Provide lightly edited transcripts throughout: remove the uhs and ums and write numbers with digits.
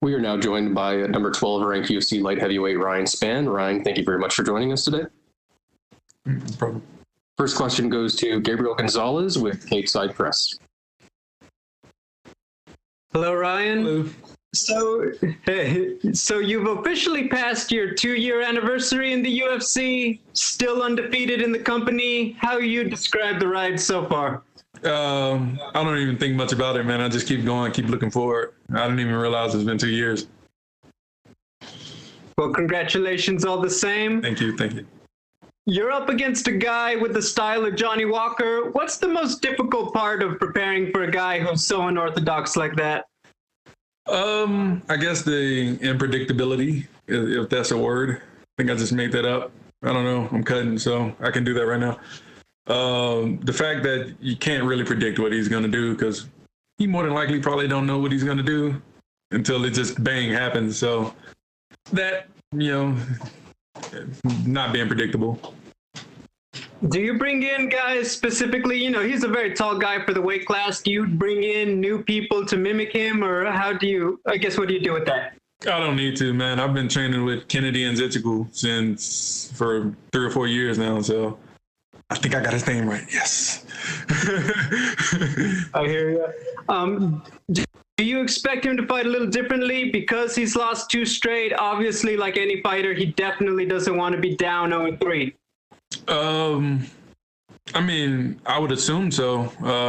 We are now joined by number 12 ranked UFC light heavyweight Ryan Spann. Ryan, thank you very much for joining us today. No problem. First question goes to Gabriel Gonzalez with Cape Side Press. Hello, Ryan. Hello. So you've officially passed your 2-year anniversary in the UFC, still undefeated in the company. How you describe the ride so far? I don't even think much about it, man. I just keep going, keep looking forward. I didn't even realize it's been 2 years. Well, congratulations all the same. Thank you. You're up against a guy with the style of Johnny Walker. What's the most difficult part of preparing for a guy who's so unorthodox like that? I guess the unpredictability, if that's a word. I think I just made that up. I don't know. I'm cutting, so I can do that right now. The fact that you can't really predict what he's going to do, because he more than likely probably don't know what he's going to do until it just bang happens. So that, not being predictable. Do you bring in guys specifically, he's a very tall guy for the weight class. Do you bring in new people to mimic him, or what do you do with that? I don't need to, man. I've been training with Kennedy and Zichiku for 3 or 4 years now, so I think I got his name right. Yes. I hear you. Do you expect him to fight a little differently because he's lost 2 straight? Obviously, like any fighter, he definitely doesn't want to be down 0-3. I mean, I would assume so.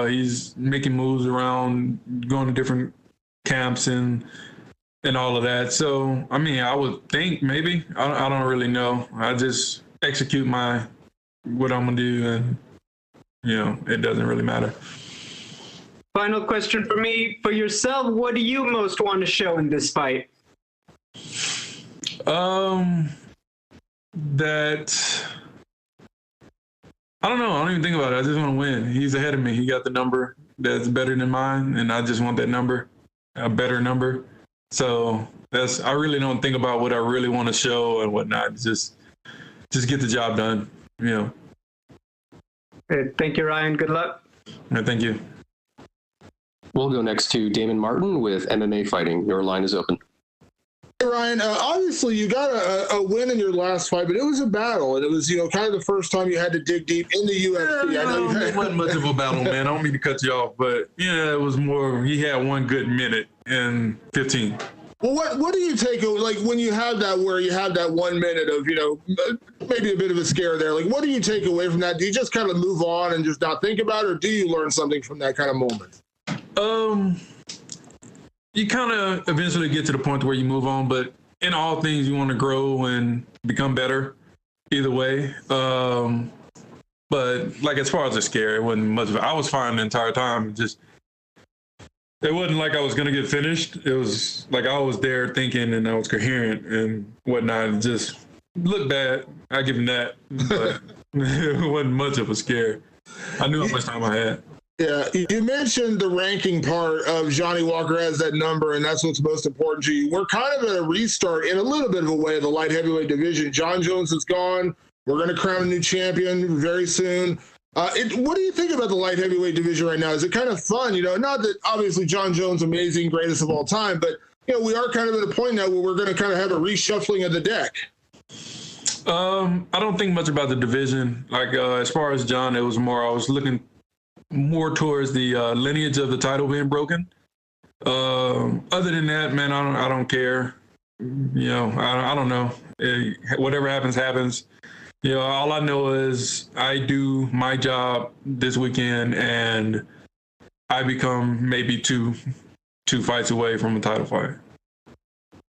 He's making moves around, going to different camps and all of that. So, I mean, I would think maybe. I don't really know. I just execute what I'm gonna do, and it doesn't really matter. Final question for me. For yourself, what do you most want to show in this fight? That I don't know. I don't even think about it. I just want to win. He's ahead of me. He got the number that's better than mine, and I just want that number, a better number. So I really don't think about what I really want to show and whatnot. Just get the job done. Thank you, Ryan. Good luck. Thank you. We'll go next to Damon Martin with MMA Fighting. Your line is open. Hey, Ryan, obviously you got a win in your last fight, but it was a battle, and it was kind of the first time you had to dig deep in the UFC. It wasn't much of a battle, man. I don't mean to cut you off, but it was more. He had 1 good minute and 15. Well, what do you take, like, when you have that, where you have that 1 minute of, maybe a bit of a scare there? Like, what do you take away from that? Do you just kind of move on and just not think about it, or do you learn something from that kind of moment? You kind of eventually get to the point where you move on, but in all things, you want to grow and become better either way. But like, as far as the scare, it wasn't much of it. I was fine the entire time. It wasn't like I was going to get finished. It was like I was there thinking, and I was coherent and whatnot. It just looked bad. I give him that, but it wasn't much of a scare. I knew how much time I had. Yeah, you mentioned the ranking part of Johnny Walker as that number, and that's what's most important to you. We're kind of at a restart in a little bit of a way of the light heavyweight division. John Jones is gone. We're going to crown a new champion very soon. What do you think about the light heavyweight division right now? Is it kind of fun? Not that obviously John Jones, amazing, greatest of all time, but we are kind of at a point now where we're going to kind of have a reshuffling of the deck. I don't think much about the division. Like, as far as John, it was more, I was looking more towards the lineage of the title being broken. Other than that, man, I don't care. I don't know. Whatever happens. All I know is I do my job this weekend, and I become maybe two fights away from a title fight.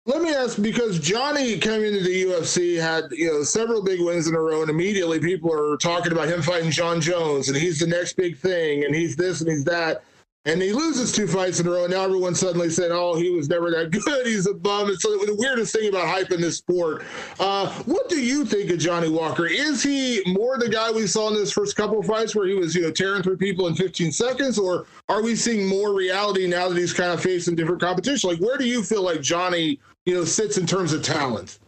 Let me ask, because Johnny coming into the UFC had, several big wins in a row, and immediately people are talking about him fighting John Jones, and he's the next big thing, and he's this and he's that. And he loses 2 fights in a row, and now everyone suddenly said, oh, he was never that good, he's a bum. It's the weirdest thing about hype in this sport. What do you think of Johnny Walker? Is he more the guy we saw in his first couple of fights where he was, tearing through people in 15 seconds, or are we seeing more reality now that he's kind of facing different competition? Like, where do you feel like Johnny sits in terms of talent?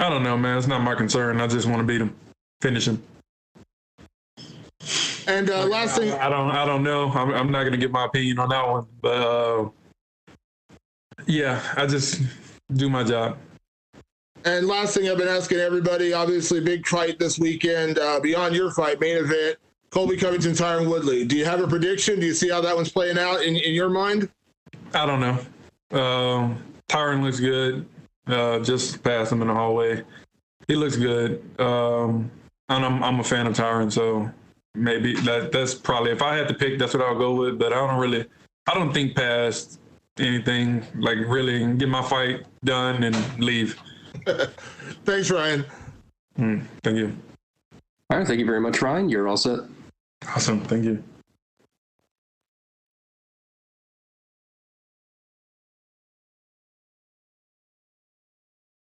I don't know, man. It's not my concern. I just want to beat him, finish him. And last thing, I don't know. I'm not going to give my opinion on that one, but Yeah, I just do my job. And last thing I've been asking everybody, obviously big fight this weekend, beyond your fight, main event, Colby Covington, Tyron Woodley. Do you have a prediction? Do you see how that one's playing out in your mind? I don't know. Tyron looks good. Just passed him in the hallway. He looks good. And I'm a fan of Tyron, so maybe that's probably, if I had to pick, that's what I'll go with. But I don't think past anything, like really get my fight done and leave. Thanks, Ryan. Thank you. All right. Thank you very much, Ryan. You're all set. Awesome. Thank you.